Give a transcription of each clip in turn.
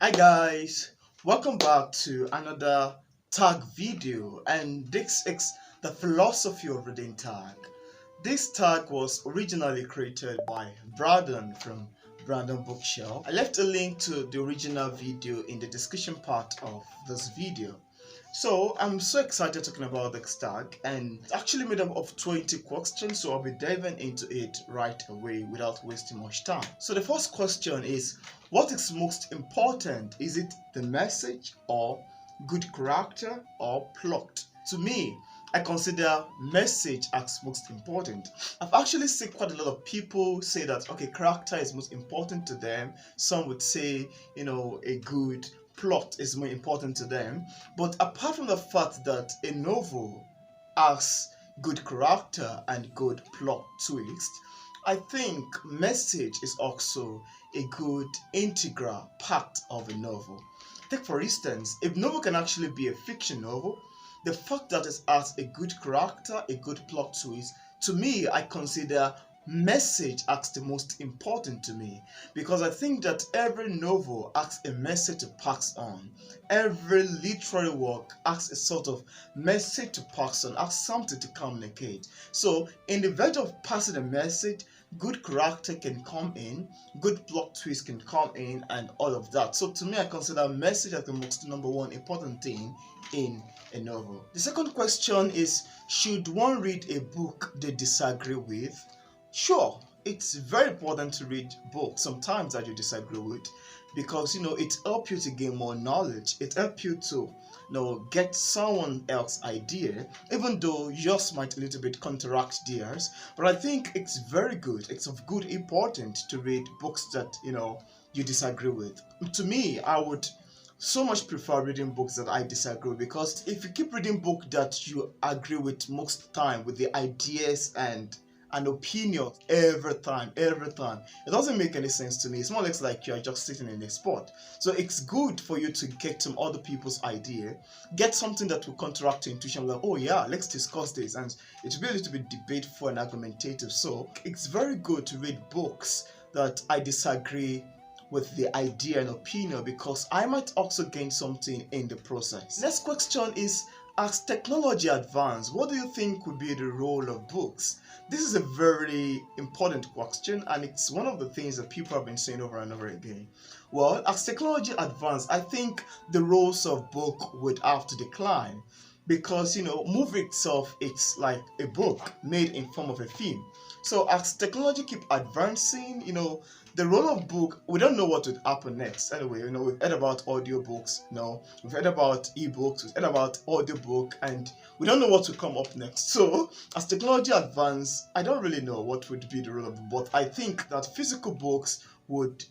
Hi guys, welcome back to another tag video, and this is the philosophy of reading tag. This tag was originally created by Brandon from Brandon Bookshelf. I left a link to the original video in the description part of this video. So I'm so excited talking about this tag, and it's actually made up of 20 questions, so I'll be diving into it right away without wasting much time. So the first question is, what is most important? Is it the message, or good character, or plot? To me, I consider message as most important. I've actually seen quite a lot of people say that okay, character is most important to them. Some would say, a good plot is more important to them. But apart from the fact that a novel has good character and good plot twist, I think message is also a good integral part of a novel. Take for instance, a novel can actually be a fiction novel. The fact that it has a good character, a good plot twist, to me, I consider message as the most important to me, because I think that every novel has a message to pass on. Every literary work has a sort of message to pass on, has something to communicate. So in the verge of passing a message, good character can come in, good plot twist can come in, and all of that. So to me, I consider message as the most number one important thing in a novel. The second question is, should one read a book they disagree with? Sure, it's very important to read books sometimes that you disagree with, because it helps you to gain more knowledge. It helps you to get someone else's idea, even though yours might a little bit counteract theirs. But I think it's very good, it's of good importance to read books that you disagree with. To me, I would so much prefer reading books that I disagree with, because if you keep reading books that you agree with most time, with the ideas and an opinion every time, it doesn't make any sense to me. It's more or less like you're just sitting in a spot. So it's good for you to get some other people's idea, get something that will counteract your intuition, like, oh yeah, let's discuss this, and it will be a little bit debateful and argumentative. So it's very good to read books that I disagree with the idea and opinion, because I might also gain something in the process. Next question is, as technology advances, what do you think would be the role of books? This is a very important question, and it's one of the things that people have been saying over and over again. Well, as technology advances, I think the roles of book would have to decline, because movie itself, it's like a book made in form of a film. So as technology keep advancing, the role of book, we don't know what would happen next. Anyway, we've heard about audiobooks, we've heard about ebooks, we've heard about audiobook, and we don't know what will come up next. So as technology advances, I don't really know what would be the role of book, but I think that physical books would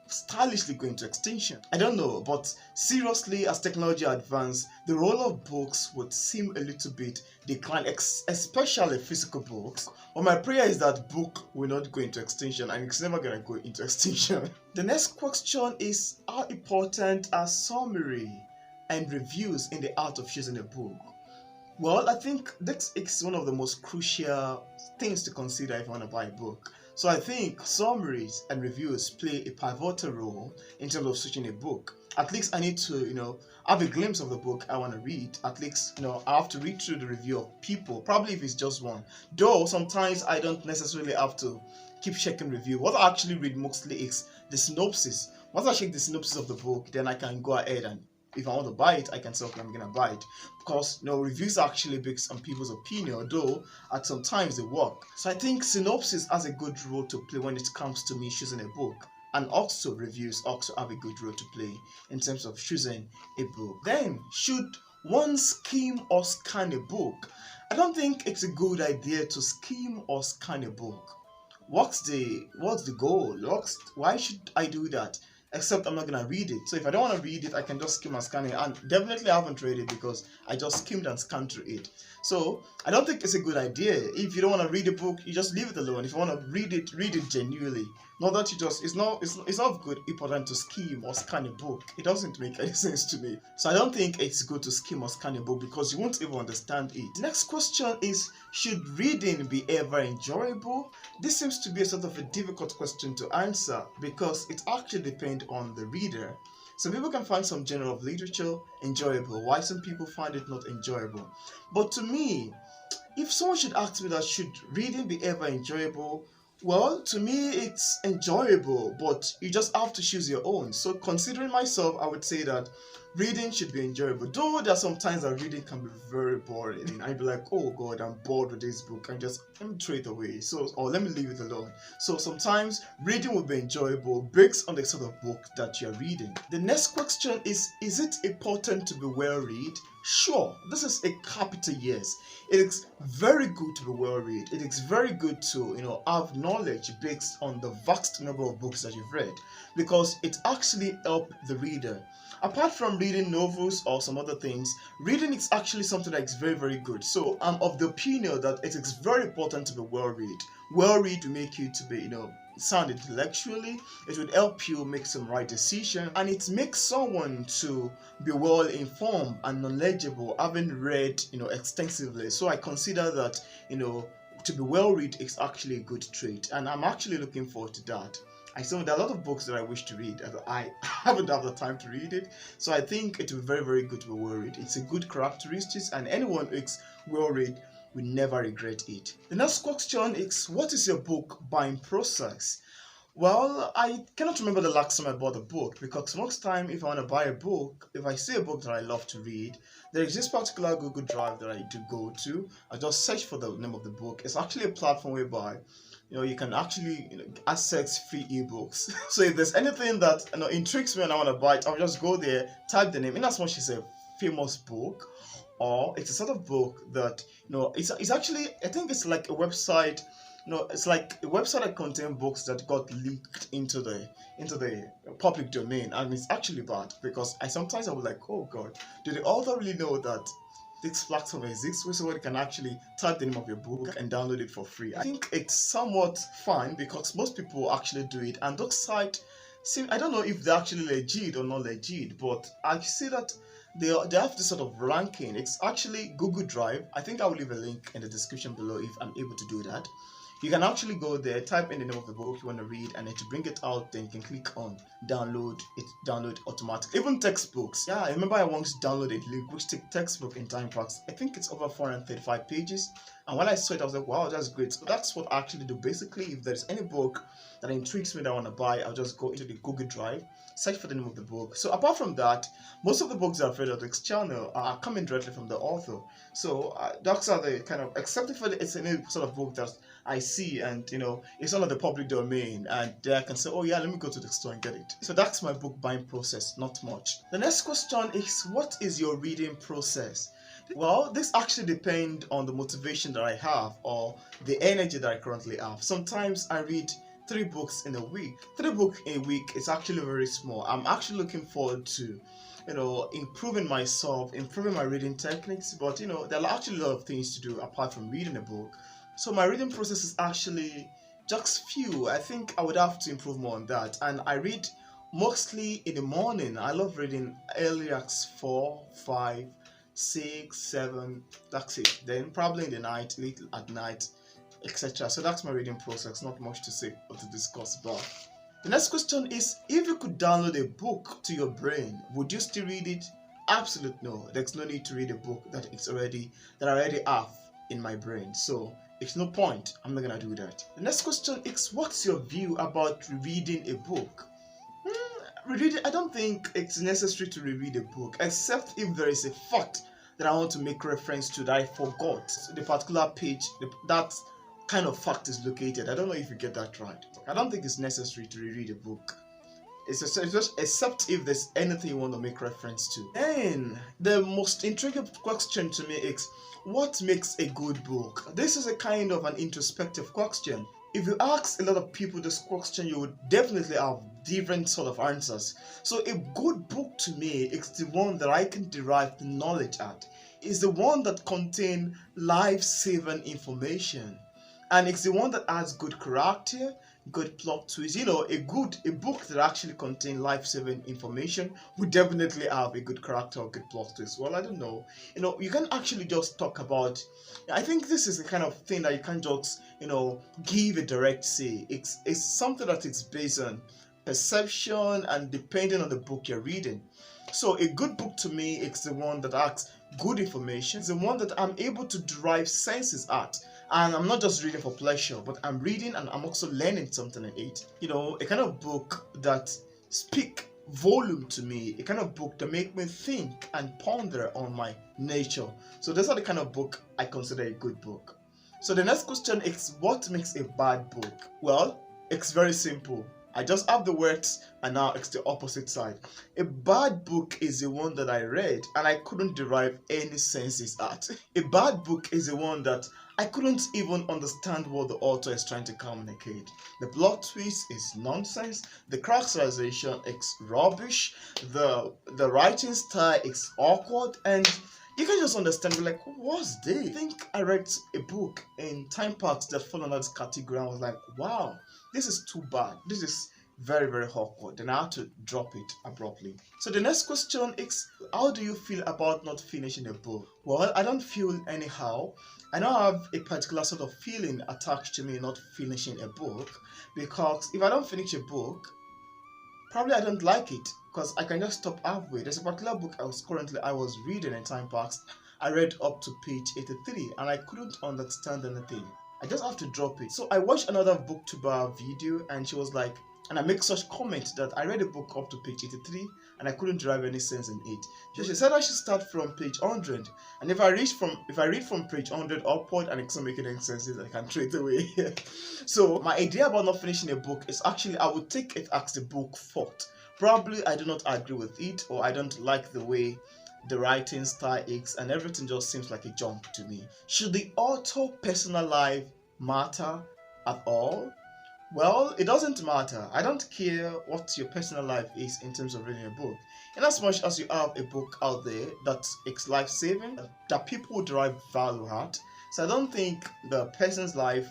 stylishly go into extinction. I don't know, but seriously, as technology advances, the role of books would seem a little bit decline, especially physical books. But my prayer is that book will not go into extinction, and it's never gonna go into extinction. The next question is, how important are summary and reviews in the art of choosing a book? Well, I think this is one of the most crucial things to consider if you want to buy a book. So I think summaries and reviews play a pivotal role in terms of searching a book. At least I need to, have a glimpse of the book I want to read. At least, I have to read through the review of people, probably if it's just one. Though sometimes I don't necessarily have to keep checking review. What I actually read mostly is the synopsis. Once I check the synopsis of the book, then I can go ahead, and if I want to buy it, I can say, okay, I'm gonna buy it, because reviews are actually based on people's opinion, though at some times they work. So I think synopsis has a good role to play when it comes to me choosing a book, and also reviews also have a good role to play in terms of choosing a book. Then, should one skim or scan a book? I don't think it's a good idea to skim or scan a book. What's the goal? Why should I do that? Except I'm not gonna read it. So if I don't want to read it, I can just skim and scan it. And definitely I haven't read it, because I just skimmed and scanned through it. So I don't think it's a good idea. If you don't want to read a book, you just leave it alone. If you want to read it genuinely. Not that you just, it's not good important to skim or scan a book. It doesn't make any sense to me. So I don't think it's good to skim or scan a book because you won't even understand it. Next question is, should reading be ever enjoyable? This seems to be a sort of a difficult question to answer because it actually depends on the reader. Some people can find some genre of literature enjoyable, while some people find it not enjoyable. But to me, if someone should ask me that should reading be ever enjoyable, well, to me it's enjoyable, but you just have to choose your own. So considering myself, I would say that reading should be enjoyable. Though there are some times that reading can be very boring. And I'd be like, oh God, I'm bored with this book, and just let me throw it away. So, or let me leave it alone. So sometimes reading will be enjoyable based on the sort of book that you're reading. The next question is it important to be well read? Sure, this is a capital yes. It is very good to be well read. It is very good to have knowledge based on the vast number of books that you've read, because it actually helps the reader. Apart from reading novels or some other things, reading is actually something that is very, very good. So I'm of the opinion that it is very important to be well read. Well read will make you to be, sound intellectually. It would help you make some right decision, and it makes someone to be well informed and knowledgeable, having read, extensively. So I consider that, to be well read is actually a good trait, and I'm actually looking forward to that. There are a lot of books that I wish to read, and I haven't had the time to read it. So I think it will be very, very good to be well read. It's a good characteristic, and anyone who is well read will never regret it. The next question is, what is your book buying process? Well, I cannot remember the last time I bought a book, because most time if I want to buy a book, if I see a book that I love to read, there is this particular Google Drive that I do go to. I just search for the name of the book. It's actually a platform whereby you can actually access free ebooks. So if there's anything that intrigues me and I want to buy it, I'll just go there, type the name. In as much as a famous book, or it's a sort of book that it's actually, I think it's like a website. It's like a website that contains books that got leaked into the public domain, and it's actually bad because I would like, oh God, do the author really know that this platform exists where somebody can actually type the name of your book and download it for free? I think it's somewhat fine because most people actually do it, and those sites seem, I don't know if they're actually legit or not legit, but I see that they have this sort of ranking. It's actually Google Drive. I think I will leave a link in the description below if I'm able to do that. You can actually go there, type in the name of the book you want to read, and then to bring it out, then you can click on download it, download automatically. Even textbooks. Yeah, I remember I once downloaded a linguistic textbook in Time Packs. I think it's over 435 pages. And when I saw it, I was like, wow, that's great. So that's what I actually do. Basically, if there's any book that intrigues me that I want to buy, I'll just go into the Google Drive, search for the name of the book. So apart from that, most of the books I've read on this channel are coming directly from the author. So those are the kind of, except if it's any sort of book that I see and it's not on the public domain, and I can say, oh yeah, let me go to the store and get it. So that's my book buying process, not much. The next question is, what is your reading process? Well, this actually depends on the motivation that I have or the energy that I currently have. Sometimes I read 3 books in a week. 3 books in a week is actually very small. I'm actually looking forward to improving myself, improving my reading techniques, but there are actually a lot of things to do apart from reading a book. So my reading process is actually just few. I think I would have to improve more on that. And I read mostly in the morning. I love reading early as 4, 5, 6, 7. That's it. Then probably in the night, late at night, etc. So that's my reading process. Not much to say or to discuss about. The next question is, if you could download a book to your brain, would you still read it? Absolutely no. There's no need to read a book that I already have in my brain. So it's no point. I'm not gonna do that. The next question is, what's your view about rereading a book? I don't think it's necessary to reread a book, except if there is a fact that I want to make reference to that I forgot the particular page that kind of fact is located. I don't know if you get that right. I don't think it's necessary to reread a book. It's just except if there's anything you want to make reference to. And the most intriguing question to me is, what makes a good book? This is a kind of an introspective question. If you ask a lot of people this question, you would definitely have different sort of answers. So a good book to me is the one that I can derive the knowledge at. It's the one that contains life-saving information. And it's the one that has good character, good plot twist. A book that actually contains life-saving information would definitely have a good character or good plot twist. Well, I don't know. You can actually just talk about. I think this is the kind of thing that you can't just give a direct say. It's something that it's based on perception and depending on the book you're reading. So a good book to me is the one that asks good information. It's the one that I'm able to derive senses at. And I'm not just reading for pleasure, but I'm reading and I'm also learning something in it. A kind of book that speak volume to me, a kind of book that make me think and ponder on my nature. So those are the kind of book I consider a good book. So the next question is, what makes a bad book? Well, it's very simple. I just have the words and now it's the opposite side. A bad book is the one that I read and I couldn't derive any senses at. A bad book is the one that I couldn't even understand what the author is trying to communicate. The plot twist is nonsense, the characterization is rubbish, the writing style is awkward, and you can just understand, like, what's this? I think I read a book in time parts that fell under this category and I was like, wow, this is too bad. This is very, very awkward. Then I had to drop it abruptly. So the next question is, how do you feel about not finishing a book? Well, I don't feel anyhow. I don't have a particular sort of feeling attached to me not finishing a book, because if I don't finish a book, probably I don't like it, because I can just stop halfway. There's a particular book I was reading in time past. I read up to page 83 and I couldn't understand anything. I just have to drop it. So I watched another booktuber video and she was like, and I make such comment that I read a book up to page 83 and I couldn't derive any sense in it. So she said I should start from page 100, and if I read from page 100 upward and it's not making any sense, I can throw it away. So my idea about not finishing a book is actually I would take it as the book fault. Probably I do not agree with it, or I don't like the way the writing style is, and everything just seems like a jump to me. Should the author personal life matter at all? Well, it doesn't matter. I don't care what your personal life is in terms of reading a book. In as much as you have a book out there that is life-saving, that people will derive value at. So I don't think the person's life,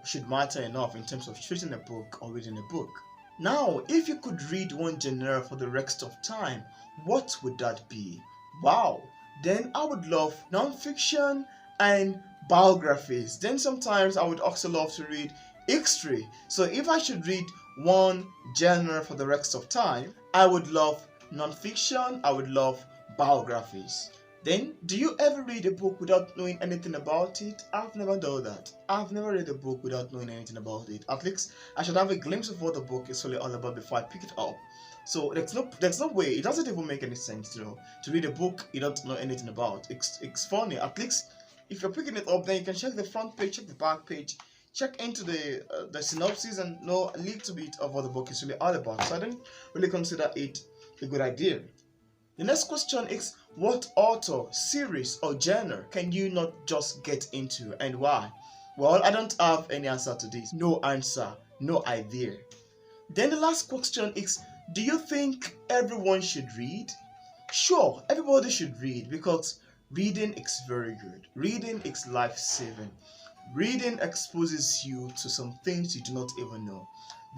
should matter enough in terms of choosing a book or reading a book. Now, if you could read one genre for the rest of time, what would that be? Wow! Then I would love non-fiction and biographies. Then sometimes I would also love to read history. So if I should read one genre for the rest of time, I would love non-fiction, I would love biographies. Then, do you ever read a book without knowing anything about it? I've never done that. I've never read a book without knowing anything about it. At least I should have a glimpse of what the book is really all about before I pick it up. So there's no way. It doesn't even make any sense, to read a book you don't know anything about. It's funny. At least if you're picking it up, then you can check the front page, check the back page, check into the synopsis, and know a little bit of what the book is really all about. So I don't really consider it a good idea. The next question is, what author, series, or genre can you not just get into, and why? Well, I don't have any answer to this. No answer, no idea. Then the last question is, do you think everyone should read? Sure, everybody should read, because reading is very good. Reading is life-saving. Reading exposes you to some things you do not even know.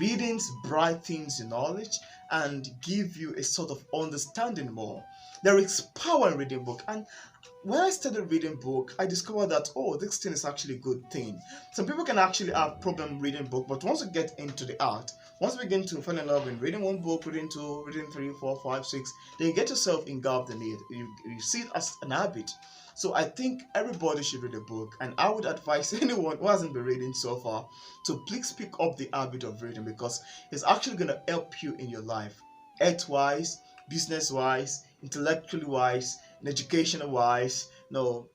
Readings brightens your knowledge and give you a sort of understanding more. There is power in reading book, and when I started reading book, I discovered that, oh, this thing is actually a good thing. Some people can actually have problem reading book, but once you get into the art, once you begin to fall in love in reading one book, reading two, reading 3, 4, 5, 6, then you get yourself engulfed in it. You see it as an habit. So I think everybody should read a book, and I would advise anyone who hasn't been reading so far to please pick up the habit of reading, because it's actually going to help you in your life, health-wise, business-wise, intellectually wise, and educational wise,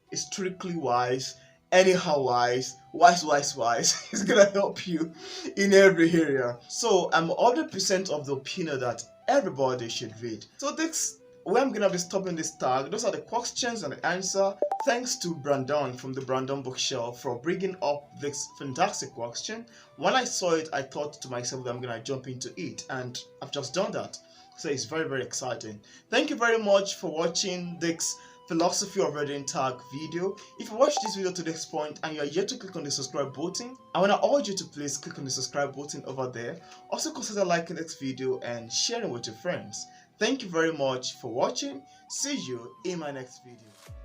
historically wise, anyhow wise. It's gonna help you in every area. So I'm 100% of the opinion that everybody should read. So this where I'm gonna be stopping this tag. Those are the questions and the answer. Thanks to Brandon from the Brandon Bookshelf for bringing up this fantastic question. When I saw it, I thought to myself that I'm gonna jump into it, and I've just done that. So it's very, very exciting. Thank you very much for watching this philosophy of reading tag video. If you watched this video to this point and you are yet to click on the subscribe button, I want to urge you to please click on the subscribe button over there. Also consider liking this video and sharing with your friends. Thank you very much for watching. See you in my next video.